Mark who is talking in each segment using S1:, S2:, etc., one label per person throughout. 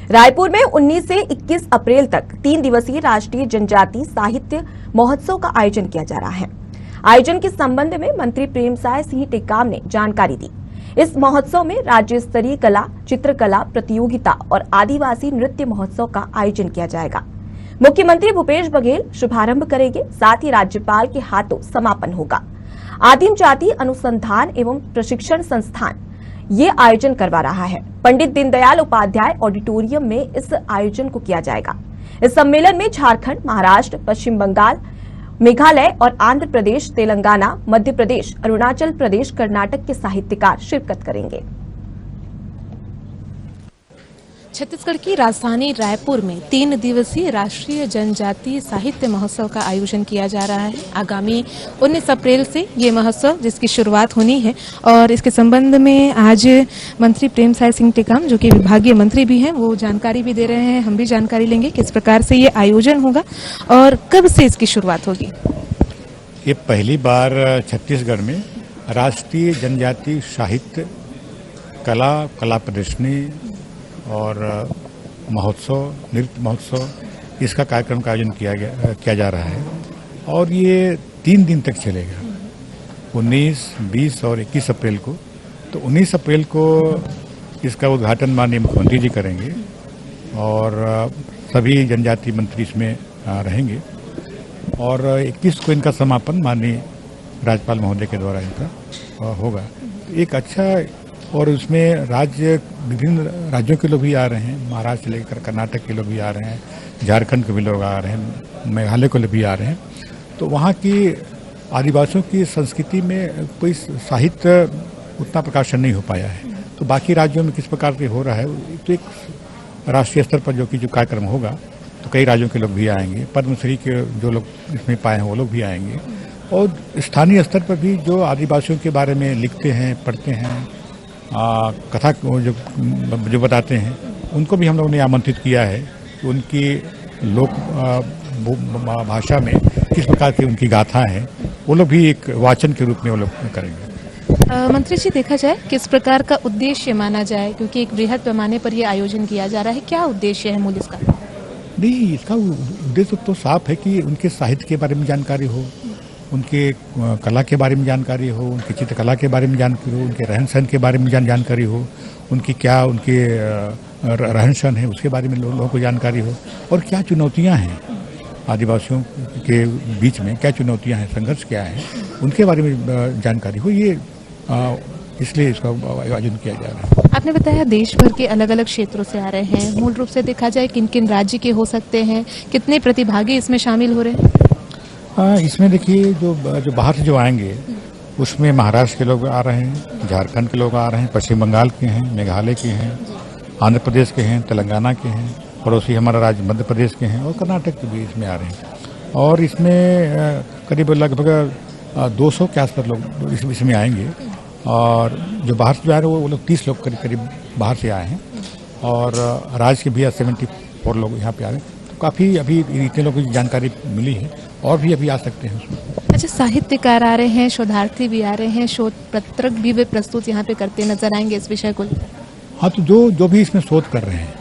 S1: रायपुर में 19 से 21 अप्रैल तक 3 दिवसीय राष्ट्रीय जनजातीय साहित्य महोत्सव का आयोजन किया जा रहा है। आयोजन के संबंध में मंत्री प्रेमसाय सिंह टेकाम ने जानकारी दी। इस महोत्सव में राज्य स्तरीय कला, चित्रकला प्रतियोगिता और आदिवासी नृत्य महोत्सव का आयोजन किया जाएगा। मुख्यमंत्री भूपेश बघेल शुभारंभ करेंगे, साथ ही राज्यपाल के हाथों समापन होगा। आदिम जाति अनुसंधान एवं प्रशिक्षण संस्थान ये आयोजन करवा रहा है। पंडित दीनदयाल उपाध्याय ऑडिटोरियम में इस आयोजन को किया जाएगा। इस सम्मेलन में झारखंड, महाराष्ट्र, पश्चिम बंगाल, मेघालय और आंध्र प्रदेश, तेलंगाना, मध्य प्रदेश, अरुणाचल प्रदेश, कर्नाटक के साहित्यकार शिरकत करेंगे।
S2: छत्तीसगढ़ की राजधानी रायपुर में 3 दिवसीय राष्ट्रीय जनजातीय साहित्य महोत्सव का आयोजन किया जा रहा है। आगामी 19 अप्रैल से ये महोत्सव जिसकी शुरुआत होनी है और इसके संबंध में आज मंत्री प्रेमसाय सिंह टेकाम, जो कि विभागीय मंत्री भी हैं, वो जानकारी भी दे रहे हैं। हम भी जानकारी लेंगे किस प्रकार से ये आयोजन होगा और कब से इसकी शुरुआत होगी।
S3: ये पहली बार छत्तीसगढ़ में राष्ट्रीय जनजातीय साहित्य कला प्रदर्शनी और महोत्सव, नृत्य महोत्सव, इसका कार्यक्रम का आयोजन किया जा रहा है और ये 3 दिन तक चलेगा, 19, 20 और 21 अप्रैल को। तो 19 अप्रैल को इसका उद्घाटन माननीय मुख्यमंत्री जी करेंगे और सभी जनजातीय मंत्री इसमें रहेंगे और 21 को इनका समापन माननीय राज्यपाल महोदय के द्वारा इनका होगा। एक अच्छा, और उसमें विभिन्न राज्यों के लोग भी आ रहे हैं, महाराष्ट्र से लेकर कर्नाटक के लोग भी आ रहे हैं, झारखंड के भी लोग आ रहे हैं, मेघालय के लोग भी आ रहे हैं। तो वहाँ की आदिवासियों की संस्कृति में कोई साहित्य उतना प्रकाशन नहीं हो पाया है। तो बाकी राज्यों में किस प्रकार से हो रहा है, तो एक राष्ट्रीय स्तर पर जो कार्यक्रम होगा तो कई राज्यों के लोग भी आएंगे, पद्मश्री के जो लोग इसमें पाए हैं वो लोग भी आएंगे और स्थानीय स्तर पर भी जो आदिवासियों के बारे में लिखते हैं, पढ़ते हैं, कथा जो बताते हैं, उनको भी हम लोगों ने आमंत्रित किया है कि उनकी लोक भाषा में किस प्रकार की उनकी गाथा है, वो लोग भी एक वाचन के रूप में वो लोग करेंगे।
S2: मंत्री जी, देखा जाए किस प्रकार का उद्देश्य माना जाए, क्योंकि एक बृहद पैमाने पर यह आयोजन किया जा रहा है, क्या उद्देश्य है मूल इसका?
S3: नहीं, इसका उद्देश्य तो साफ है कि उनके साहित्य के बारे में जानकारी हो, उनके कला के बारे में जानकारी हो, उनकी चित्रकला के बारे में जानकारी हो, उनके रहन सहन के बारे में जानकारी हो, उनकी क्या उनके रहन सहन है उसके बारे में लोगों को जानकारी हो और क्या चुनौतियां हैं आदिवासियों के बीच में, क्या चुनौतियां हैं, संघर्ष क्या है, उनके बारे में जानकारी हो। ये इसलिए इसका आयोजन किया जा रहा है।
S2: आपने बताया देश भर के अलग अलग क्षेत्रों से आ रहे हैं। मूल रूप से देखा जाए किन किन राज्य के हो सकते हैं, कितने प्रतिभागी इसमें शामिल हो रहे हैं?
S3: इसमें देखिए जो बाहर से जो आएंगे उसमें महाराष्ट्र के लोग आ रहे हैं, झारखंड के लोग आ रहे हैं, पश्चिम बंगाल के हैं, मेघालय के हैं, आंध्र प्रदेश के हैं, तेलंगाना के हैं, पड़ोसी हमारा राज्य मध्य प्रदेश के हैं और कर्नाटक के भी इसमें आ रहे हैं। और इसमें करीब लगभग 200 के आसपास लोग इसमें आएंगे और जो बाहर से जो आ रहे हैं वो लोग 30 लोग करीब बाहर से आए हैं और राज्य के भी 74 लोग यहाँ पे आ रहे हैं। तो काफ़ी अभी इतने लोगों की जानकारी मिली है और भी अभी आ सकते हैं उसमें।
S2: अच्छा, साहित्यकार आ रहे हैं, शोधार्थी भी आ रहे हैं, शोध पत्रक भी वे प्रस्तुत यहाँ पे करते नजर आएंगे इस विषय को।
S3: हाँ, तो जो भी इसमें शोध कर रहे हैं,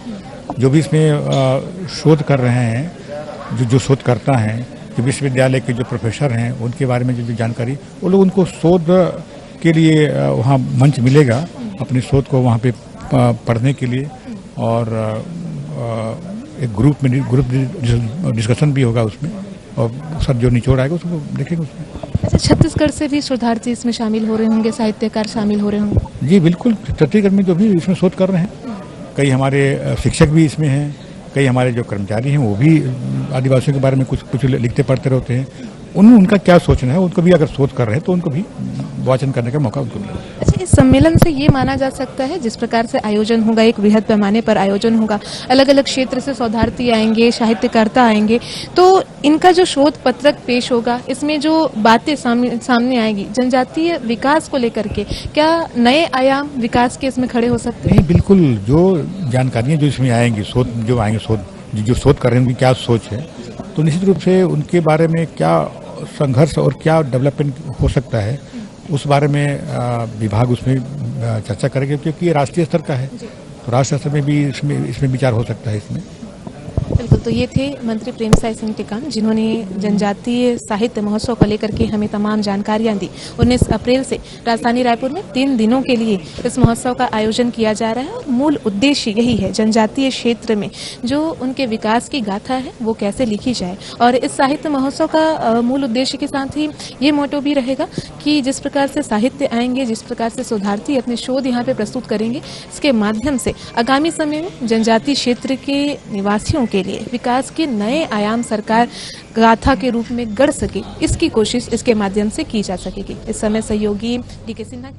S3: जो भी इसमें शोध कर रहे हैं, जो शोधकर्ता हैं, जो विश्वविद्यालय के जो प्रोफेसर हैं, उनके बारे में जो जानकारी, वो लोग उनको शोध के लिए वहाँ मंच मिलेगा अपनी शोध को वहाँ पे पढ़ने के लिए और एक ग्रुप डिस्कशन भी होगा उसमें और सब जो निचोड़ आएगा उसको देखेंगे उसमें।
S2: अच्छा, छत्तीसगढ़ से भी शोधार्थी इसमें शामिल हो रहे होंगे, साहित्यकार शामिल हो रहे होंगे?
S3: जी बिल्कुल, छत्तीसगढ़ में जो भी इसमें शोध कर रहे हैं, कई हमारे शिक्षक भी इसमें हैं, कई हमारे जो कर्मचारी हैं वो भी आदिवासियों के बारे में कुछ लिखते पढ़ते रहते हैं। उनका क्या सोचना है, उनको भी अगर शोध कर रहे हैं तो उनको भी वाचन करने का मौका उनको मिलेगा।
S2: अच्छा, इस सम्मेलन से ये माना जा सकता है जिस प्रकार से आयोजन होगा, एक बृहद पैमाने पर आयोजन होगा, अलग अलग क्षेत्र से शोधार्थी आएंगे, साहित्यकर्ता आएंगे, तो इनका जो शोध पत्रक पेश होगा, इसमें जो बातें सामने आएगी शोधार्थी विकास को लेकर के, क्या नए आयाम विकास के इसमें खड़े हो सकते हैं?
S3: नहीं, बिल्कुल, जो जानकारियाँ जो इसमें आएंगी, जो शोध कर रहे हैं उनकी क्या सोच है, तो निश्चित रूप से उनके बारे में क्या संघर्ष और क्या डेवलपमेंट हो सकता है उस बारे में विभाग उसमें चर्चा करेंगे, क्योंकि ये राष्ट्रीय स्तर का है तो राज्य स्तर में भी इसमें विचार हो सकता है इसमें।
S2: बिल्कुल, तो ये थे मंत्री प्रेमसाय सिंह टेकाम, जिन्होंने जनजातीय साहित्य महोत्सव को लेकर के हमें तमाम जानकारियां दी। 19 अप्रैल से राजधानी रायपुर में 3 दिनों के लिए इस महोत्सव का आयोजन किया जा रहा है और मूल उद्देश्य यही है, जनजातीय क्षेत्र में जो उनके विकास की गाथा है वो कैसे लिखी जाए। और इस साहित्य महोत्सव का मूल उद्देश्य के साथ ही ये मोटो भी रहेगा कि जिस प्रकार से साहित्य आएंगे, जिस प्रकार से शोधार्थी अपने शोध यहाँ पे प्रस्तुत करेंगे, इसके माध्यम से आगामी समय में जनजातीय क्षेत्र के निवासियों के लिए विकास के नए आयाम सरकार गाथा के रूप में गढ़ सके, इसकी कोशिश इसके माध्यम से की जा सकेगी। इस समय सहयोगी DK सिन्हा